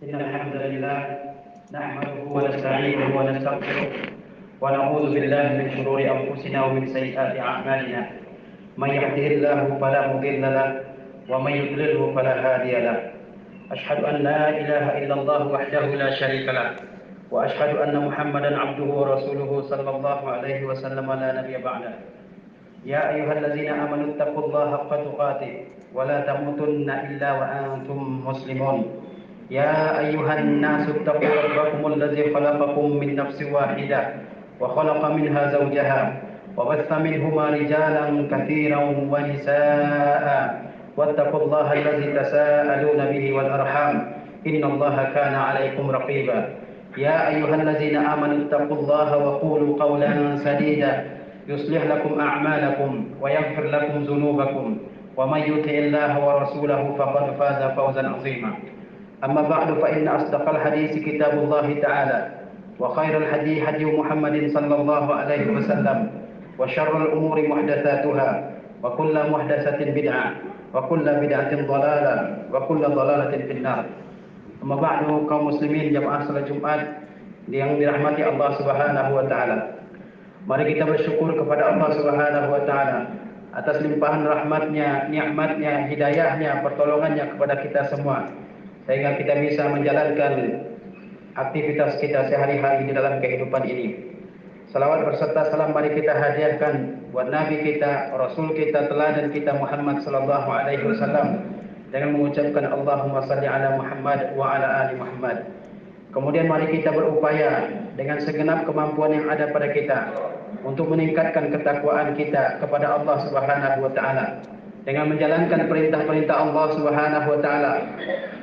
إن الحمد لله نحمده ونستعينه ونستغفره ونعوذ بالله من شرور أنفسنا ومن سيئات أعمالنا. من يهده الله فلا مضل له ومن يضلله فلا هادي له. أشهد أن لا إله إلا الله وحده لا شريك له وأشهد أن محمدا عبده ورسوله صلى الله عليه وسلم لا نبي بعده. يا أيها الذين آمنوا اتقوا الله حق تقاته ولا تموتن إلا وأنتم مسلمون. يا أيها الناس اتقوا ربكم الذي خلقكم من نفس واحدة وخلق منها زوجها وبث منهما رجالا كثيرا ونساء واتقوا الله الذي تساءلون به والأرحام إن الله كان عليكم رقيبا. يا أيها الذين آمنوا اتقوا الله وقولوا قولا سديدا يصلح لكم أعمالكم ويغفر لكم ذنوبكم ومن يطع الله ورسوله فقد فاز فوزا عظيما. أما بعد فإن أصدق الحديث كتاب الله تعالى وخير الهدي هدي محمد صلى الله عليه وسلم وشر الأمور محدثاتها وكل محدثة بدعة وكل بدعة ضلالة وكل ضلالة في النار. Amma ba'du, kaum muslimin jamaah salat Jumat yang dirahmati Allah Subhanahu wa taala. Mari kita bersyukur kepada Allah Subhanahu wa taala atas limpahan rahmatnya, nikmatnya, hidayahnya, pertolongannya kepada kita semua, sehingga kita bisa menjalankan aktivitas kita sehari-hari di dalam kehidupan ini. Salawat berserta salam mari kita hadiahkan buat Nabi kita, Rasul kita, teladan kita Muhammad sallallahu alaihi wasallam dengan mengucapkan Allahumma salli ala Muhammad wa ala ali Muhammad. Kemudian mari kita berupaya dengan segenap kemampuan yang ada pada kita untuk meningkatkan ketakwaan kita kepada Allah Subhanahu wa taala dengan menjalankan perintah-perintah Allah Subhanahu wa taala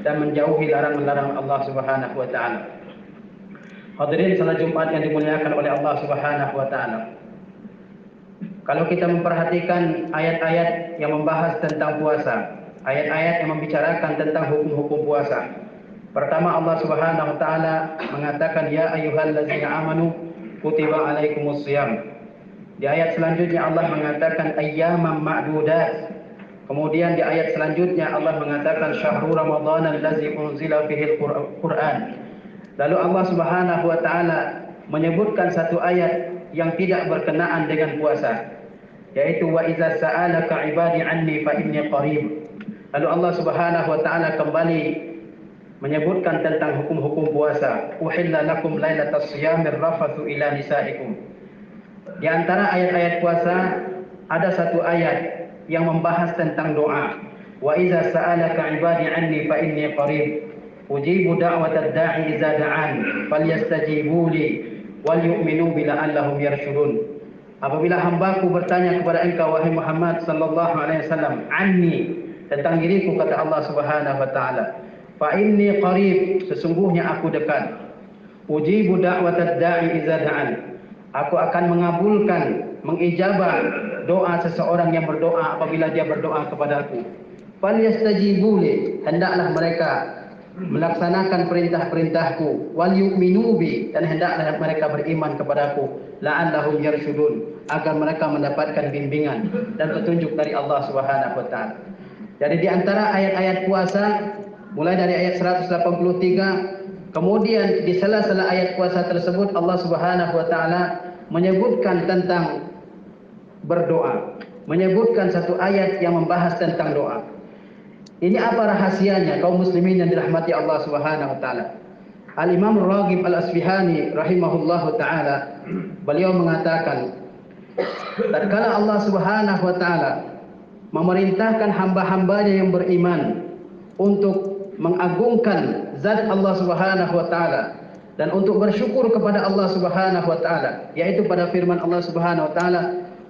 dan menjauhi larangan-larangan Allah Subhanahu wa taala. Hadirin salat Jumat yang dimuliakan oleh Allah Subhanahu wa taala. Kalau kita memperhatikan ayat-ayat yang membahas tentang puasa, ayat-ayat yang membicarakan tentang hukum-hukum puasa. Pertama, Allah Subhanahu wa taala mengatakan ya ayyuhallazina amanu kutiba alaikumus shiyam. Di ayat selanjutnya Allah mengatakan ayyaman ma'dudat. Kemudian di ayat selanjutnya Allah mengatakan syahrul ramadhan allazi unzila fihi al-Qur'an. Lalu Allah Subhanahu wa taala menyebutkan satu ayat yang tidak berkenaan dengan puasa, yaitu wa idza sa'alaka 'ibadi 'anni fa inni qarib. Lalu Allah Subhanahu wa taala kembali menyebutkan tentang hukum-hukum puasa. Uhilla lakum lailatas shiyamir rafathu ila nisaikum. Di antara ayat-ayat puasa ada satu ayat yang membahas tentang doa. Wa idza sa'alaka 'ibadi 'anni fa inni qarib. Ujibu da'watad da'i idza da'an falyastajibu li wal yu'minu bi la'allahum yarshudun. Apabila hambaku bertanya kepada engkau wahai Muhammad sallallahu alaihi wasallam, anni, tentang diriku, kata Allah Subhanahu wa taala, fa inni qarib, sesungguhnya aku dekat. Ujibu da'watad da'i idza da'an, aku akan mengabulkan, mengijabah doa seseorang yang berdoa apabila dia berdoa kepadaku. Falyastajibu li, hendaklah mereka melaksanakan perintah-perintahku, wal yu'minu bi, dan hendaklah mereka beriman kepadaku, la'allahum yarshudun, agar mereka mendapatkan bimbingan dan petunjuk dari Allah Subhanahu wa taala. Jadi di antara ayat-ayat puasa mulai dari ayat 183, kemudian di sela-sela ayat puasa tersebut Allah Subhanahu wa taala menyebutkan tentang berdoa, menyebutkan satu ayat yang membahas tentang doa. Ini apa rahasianya kaum muslimin yang dirahmati Allah Subhanahu wa taala? Al-Imam Raghib Al-Asfihani rahimahullahu taala, beliau mengatakan, tatkala Allah Subhanahu wa taala memerintahkan hamba-hambanya yang beriman untuk mengagungkan zat Allah Subhanahu wa taala dan untuk bersyukur kepada Allah Subhanahu wa taala, yaitu pada firman Allah Subhanahu wa taala,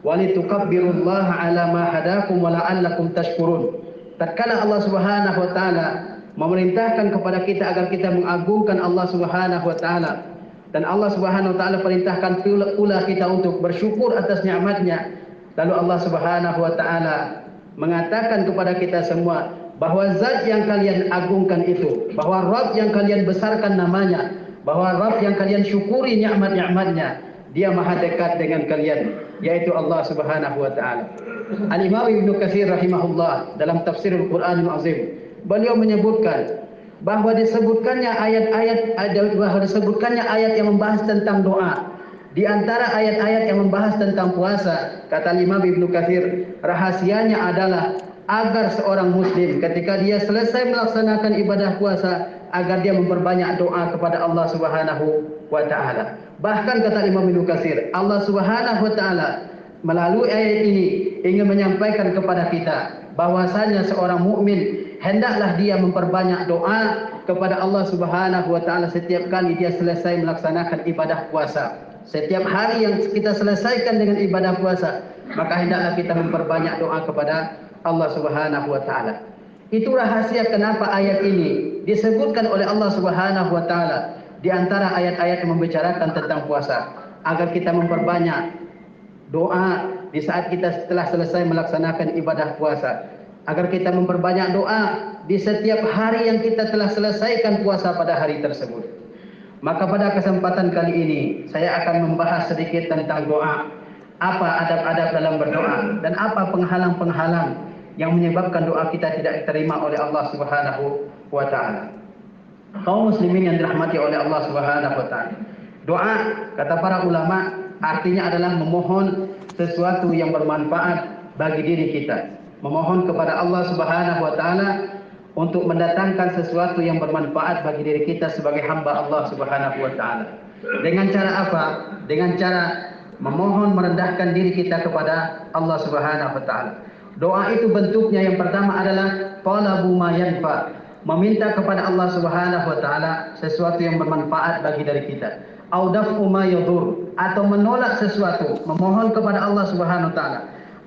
walitukabbirullaha ala ma hadakum wa la'allakum tashkurun. Tatkala Allah Subhanahu wa taala memerintahkan kepada kita agar kita mengagungkan Allah Subhanahu wa taala, dan Allah Subhanahu wa taala perintahkan pula kita untuk bersyukur atas nikmatnya, lalu Allah Subhanahu wa taala mengatakan kepada kita semua bahwa zat yang kalian agungkan itu, bahwa Rabb yang kalian besarkan namanya, bahwa Rabb yang kalian syukuri nikmat-nikmatnya, dia maha dekat dengan kalian, yaitu Allah Subhanahu wa taala. Al-Imam Ibnu Katsir rahimahullah dalam tafsir Al-Qur'anul Azim, beliau menyebutkan bahwa disebutkannya ayat yang membahas tentang doa. Di antara ayat-ayat yang membahas tentang puasa, kata Imam Ibnu Katsir, rahasianya adalah agar seorang muslim ketika dia selesai melaksanakan ibadah puasa, agar dia memperbanyak doa kepada Allah Subhanahu wa taala. Bahkan kata Imam Ibnu Katsir, Allah Subhanahu wa taala melalui ayat ini ingin menyampaikan kepada kita bahwasanya seorang mukmin hendaklah dia memperbanyak doa kepada Allah Subhanahu wa taala setiap kali dia selesai melaksanakan ibadah puasa. Setiap hari yang kita selesaikan dengan ibadah puasa, maka hendaklah kita memperbanyak doa kepada Allah Subhanahu wa taala. Itu rahasia kenapa ayat ini disebutkan oleh Allah Subhanahu wa taala di antara ayat-ayat yang membicarakan tentang puasa, agar kita memperbanyak doa di saat kita telah selesai melaksanakan ibadah puasa, agar kita memperbanyak doa di setiap hari yang kita telah selesaikan puasa pada hari tersebut. Maka pada kesempatan kali ini saya akan membahas sedikit tentang doa. Apa adab-adab dalam berdoa dan apa penghalang-penghalang yang menyebabkan doa kita tidak diterima oleh Allah Subhanahu wa taala. Kaum muslimin yang dirahmati oleh Allah Subhanahu wa taala. Doa, kata para ulama, artinya adalah memohon sesuatu yang bermanfaat bagi diri kita. Memohon kepada Allah Subhanahu wa taala untuk mendatangkan sesuatu yang bermanfaat bagi diri kita sebagai hamba Allah Subhanahu wa taala. Dengan cara apa? Dengan cara memohon merendahkan diri kita kepada Allah Subhanahu wa taala. Doa itu bentuknya yang pertama adalah talabu ma yanfa, meminta kepada Allah Subhanahu wa taala sesuatu yang bermanfaat bagi diri kita. Au daf'u ma yadur, atau menolak sesuatu, memohon kepada Allah Subhanahu wa taala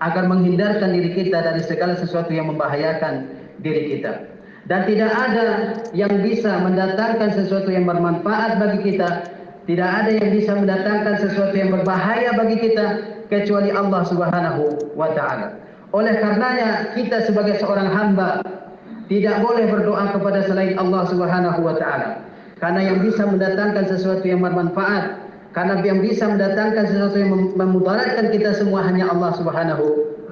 agar menghindarkan diri kita dari segala sesuatu yang membahayakan diri kita. Dan tidak ada yang bisa mendatangkan sesuatu yang bermanfaat bagi kita, tidak ada yang bisa mendatangkan sesuatu yang berbahaya bagi kita kecuali Allah Subhanahu wa taala. Oleh karenanya kita sebagai seorang hamba tidak boleh berdoa kepada selain Allah Subhanahu wa taala. Karena yang bisa mendatangkan sesuatu yang bermanfaat, karena yang bisa mendatangkan sesuatu yang memudaratkan kita semua hanya Allah Subhanahu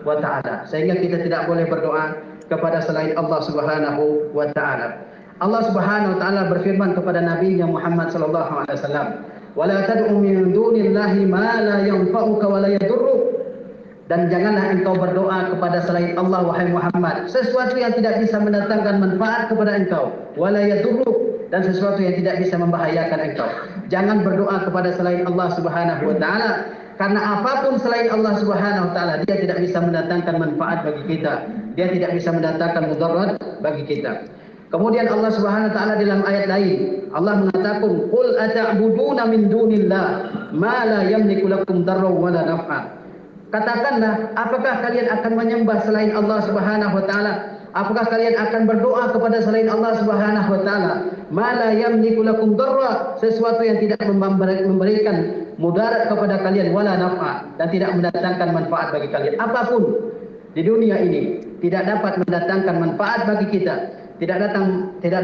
wa taala. Sehingga kita tidak boleh berdoa kepada selain Allah Subhanahu wa taala. Allah Subhanahu wa taala berfirman kepada Nabi Muhammad sallallahu alaihi wasallam, "Wa la tad'u min dunillahi ma la yanfa'uka wa la yadurruk." Dan janganlah engkau berdoa kepada selain Allah wahai Muhammad sesuatu yang tidak bisa mendatangkan manfaat kepada engkau, wa la yadurruk, dan sesuatu yang tidak bisa membahayakan engkau. Jangan berdoa kepada selain Allah Subhanahu wa taala, karena apapun selain Allah Subhanahu wa taala dia tidak bisa mendatangkan manfaat bagi kita. Dia tidak bisa mendatangkan mudarat bagi kita. Kemudian Allah Subhanahu wa taala dalam ayat lain, Allah mengatakan, "Qul ata'buduna min dunillah ma la yamliku lakum darran wa la naf'a." Katakanlah, apakah kalian akan menyembah selain Allah Subhanahu wa taala? Apakah kalian akan berdoa kepada selain Allah Subhanahu wa taala? Ma la yamliku lakum darra, sesuatu yang tidak memberikan mudarat kepada kalian, wala naf'a, dan tidak mendatangkan manfaat bagi kalian. Apapun di dunia ini tidak dapat mendatangkan manfaat bagi kita, tidak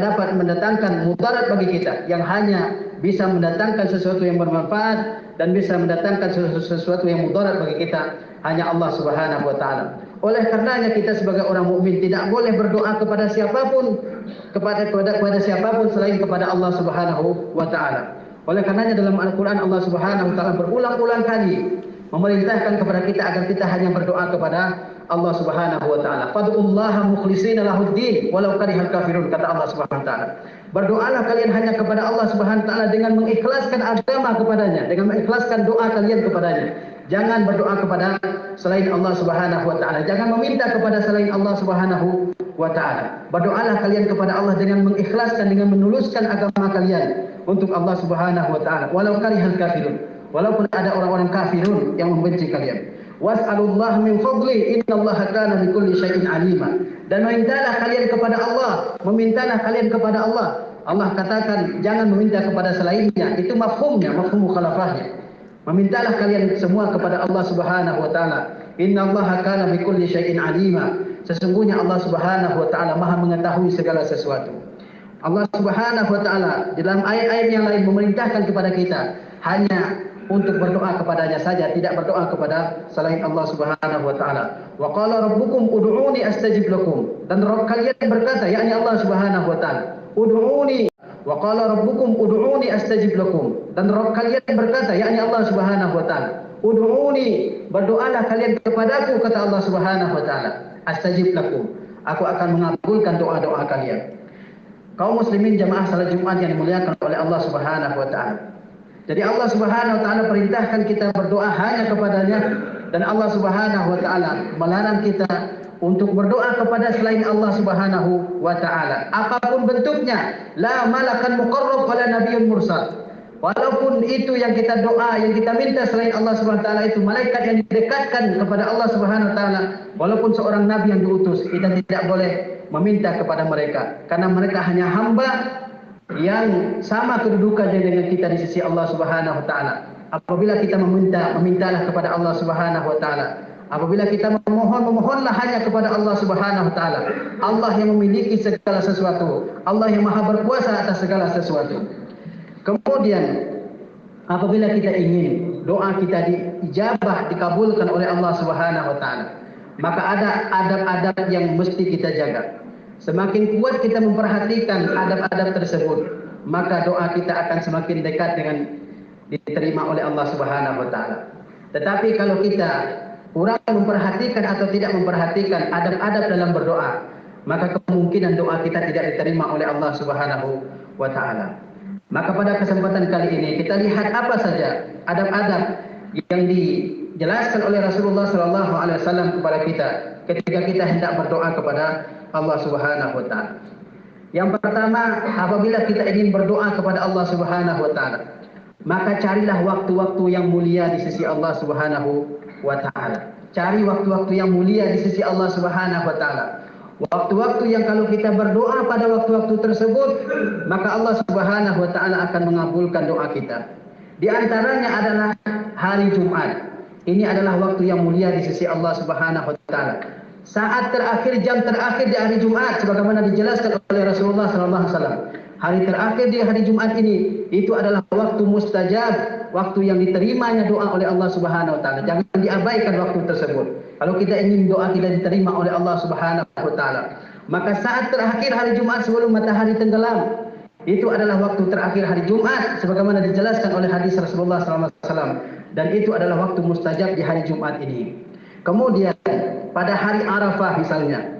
dapat mendatangkan mudarat bagi kita. Yang hanya bisa mendatangkan sesuatu yang bermanfaat dan bisa mendatangkan sesuatu yang mudarat bagi kita hanya Allah Subhanahu wa taala. Oleh karenanya kita sebagai orang mukmin tidak boleh berdoa kepada siapapun kepada siapapun selain kepada Allah Subhanahu wa taala. Oleh karenanya dalam Al-Qur'an Allah Subhanahu wa taala berulang-ulang kali memerintahkan kepada kita agar kita hanya berdoa kepada Allah Subhanahu wa taala. Fad'ullaha mukhlishina lahuddin walau karihal kafirun, kata Allah Subhanahu wa taala. Berdoalah kalian hanya kepada Allah Subhanahu wa taala dengan mengikhlaskan agama kepadanya, dengan mengikhlaskan doa kalian kepadanya. Jangan berdoa kepada selain Allah Subhanahu wa taala. Jangan meminta kepada selain Allah Subhanahu wa taala. Berdoalah kalian kepada Allah dengan mengikhlaskan, dengan menuluskan agama kalian untuk Allah Subhanahu wa taala. Walau karihal kafirun. Walaupun ada orang-orang kafirun yang membenci kalian. Was'alullah min fadli innallaha kana bikulli syai'in alima. Dan memintalah kalian kepada Allah, memintalah kalian kepada Allah. Allah katakan jangan meminta kepada selainnya. Itu mafhumnya, mafhum mukhalafahnya. Memintalah kalian semua kepada Allah Subhanahu wa taala. Innallaha kana bikulli syai'in alima. Sesungguhnya Allah Subhanahu wa taala Maha mengetahui segala sesuatu. Allah Subhanahu wa taala dalam ayat-ayat yang lain memerintahkan kepada kita hanya untuk berdoa kepadanya saja, tidak berdoa kepada selain Allah Subhanahu wa taala. Wa qala rabbukum ud'uni astajib lakum. Dan Rabb kalian berkata, yakni Allah Subhanahu wa taala, ud'uni wa qala rabbukum ud'uni astajib lakum. Dan Rabb kalian berkata, yakni Allah Subhanahu wa taala, ud'uni, berdoalah kalian kepadaku, kata Allah Subhanahu wa taala, astajib lakum, aku akan mengabulkan doa-doa kalian. Kaum muslimin jamaah salat Jumat yang dimuliakan oleh Allah Subhanahu wa taala. Jadi Allah Subhanahu wa taala perintahkan kita berdoa hanya kepadanya, dan Allah Subhanahu wa taala melarang kita untuk berdoa kepada selain Allah Subhanahu wa taala. Apapun bentuknya, la malakan muqarrab wala nabiyyun mursal. Walaupun itu yang kita doa, yang kita minta selain Allah Subhanahu wa taala itu malaikat yang didekatkan kepada Allah Subhanahu wa taala, walaupun seorang nabi yang diutus, kita tidak boleh meminta kepada mereka, karena mereka hanya hamba yang sama kedudukannya dengan kita di sisi Allah Subhanahu wa taala. Apabila kita memintalah kepada Allah Subhanahu wa taala. Apabila kita memohonlah hanya kepada Allah Subhanahu wa taala. Allah yang memiliki segala sesuatu, Allah yang maha berkuasa atas segala sesuatu. Kemudian apabila kita ingin doa kita diijabah, dikabulkan oleh Allah Subhanahu wa taala, maka ada adab-adab yang mesti kita jaga. Semakin kuat kita memperhatikan adab-adab tersebut, maka doa kita akan semakin dekat dengan diterima oleh Allah Subhanahu wa taala. Tetapi kalau kita kurang memperhatikan atau tidak memperhatikan adab-adab dalam berdoa, maka kemungkinan doa kita tidak diterima oleh Allah Subhanahu wa taala. Maka pada kesempatan kali ini kita lihat apa saja adab-adab yang dijelaskan oleh Rasulullah sallallahu alaihi wasallam kepada kita ketika kita hendak berdoa kepada Allah Subhanahu wa taala. Yang pertama, apabila kita ingin berdoa kepada Allah Subhanahu wa taala, maka carilah waktu-waktu yang mulia di sisi Allah Subhanahu wa taala. Cari waktu-waktu yang mulia di sisi Allah Subhanahu wa taala. Waktu-waktu yang kalau kita berdoa pada waktu-waktu tersebut, maka Allah Subhanahu wa taala akan mengabulkan doa kita. Di antaranya adalah hari Jumat. Ini adalah waktu yang mulia di sisi Allah Subhanahu wa taala. Saat terakhir, jam terakhir di hari Jumat, sebagaimana dijelaskan oleh Rasulullah sallallahu alaihi wasallam. Hari terakhir di hari Jumat ini, itu adalah waktu mustajab, waktu yang diterimanya doa oleh Allah Subhanahu wa taala. Jangan diabaikan waktu tersebut. Kalau kita ingin doa kita diterima oleh Allah Subhanahu wa taala, maka saat terakhir hari Jumat sebelum matahari tenggelam, itu adalah waktu terakhir hari Jumat sebagaimana dijelaskan oleh hadis Rasulullah sallallahu alaihi wasallam, dan itu adalah waktu mustajab di hari Jumat ini. Kemudian pada hari Arafah misalnya,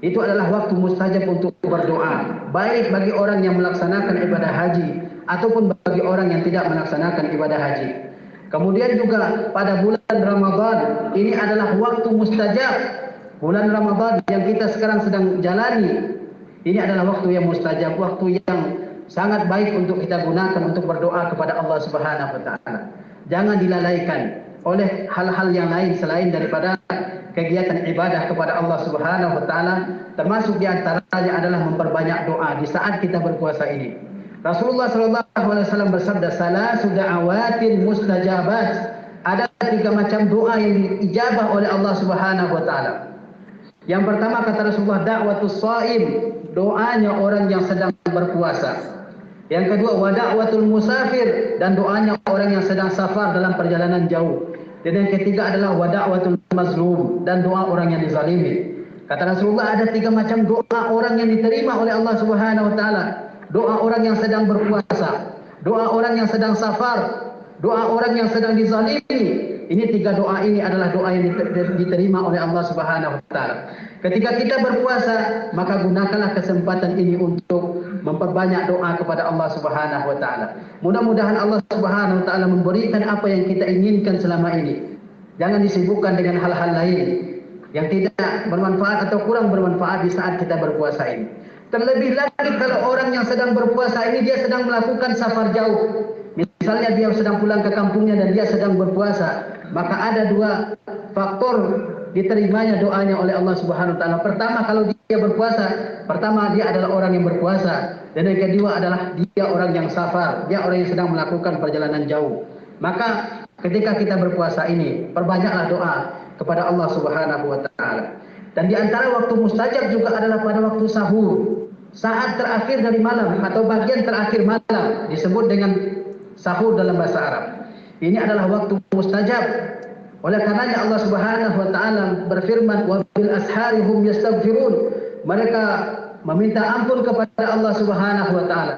itu adalah waktu mustajab untuk berdoa, baik bagi orang yang melaksanakan ibadah haji ataupun bagi orang yang tidak melaksanakan ibadah haji. Kemudian juga pada bulan Ramadan, ini adalah waktu mustajab. Bulan Ramadan yang kita sekarang sedang jalani, ini adalah waktu yang mustajab, waktu yang sangat baik untuk kita gunakan untuk berdoa kepada Allah Subhanahu wa taala. Jangan dilalaikan oleh hal-hal yang lain selain daripada kegiatan ibadah kepada Allah Subhanahu wa taala, termasuk di antaranya adalah memperbanyak doa di saat kita berpuasa ini. Rasulullah sallallahu alaihi wasallam bersabda, "Salasu da'awatin mustajabat." Ada 3 macam doa yang diijabah oleh Allah Subhanahu wa taala. Yang pertama kata Rasulullah, da'watus shaim, doanya orang yang sedang berpuasa. Yang kedua, wa da'watul musafir, dan doanya orang yang sedang safar dalam perjalanan jauh. Dan yang ketiga adalah wa da'watul mazlum, dan doa orang yang dizalimi. Kata Rasulullah, ada 3 macam doa orang yang diterima oleh Allah Subhanahu wa taala. Doa orang yang sedang berpuasa, doa orang yang sedang safar, doa orang yang sedang dizalimi. Ini 3 doa ini adalah doa yang diterima oleh Allah Subhanahu wa taala. Ketika kita berpuasa, maka gunakanlah kesempatan ini untuk memperbanyak doa kepada Allah Subhanahu wa taala. Mudah-mudahan Allah Subhanahu wa taala memberikan apa yang kita inginkan selama ini. Jangan disibukkan dengan hal-hal lain yang tidak bermanfaat atau kurang bermanfaat di saat kita berpuasa ini. Terlebih lagi kalau orang yang sedang berpuasa ini dia sedang melakukan safar jauh. Misalnya dia sedang pulang ke kampungnya dan dia sedang berpuasa, maka ada 2 faktor diterimanya doanya oleh Allah Subhanahu wa taala. Pertama, kalau dia berpuasa, pertama dia adalah orang yang berpuasa, dan yang kedua adalah dia orang yang safar, dia orang yang sedang melakukan perjalanan jauh. Maka ketika kita berpuasa ini, perbanyaklah doa kepada Allah Subhanahu wa taala. Dan di antara waktu mustajab juga adalah pada waktu sahur. Saat terakhir dari malam atau bagian terakhir malam disebut dengan sahur dalam bahasa Arab. Ini adalah waktu mustajab. Oleh karenanya Allah Subhanahu wa taala berfirman, wa bil ashari hum yastaghfirun. Mereka meminta ampun kepada Allah Subhanahu wa taala.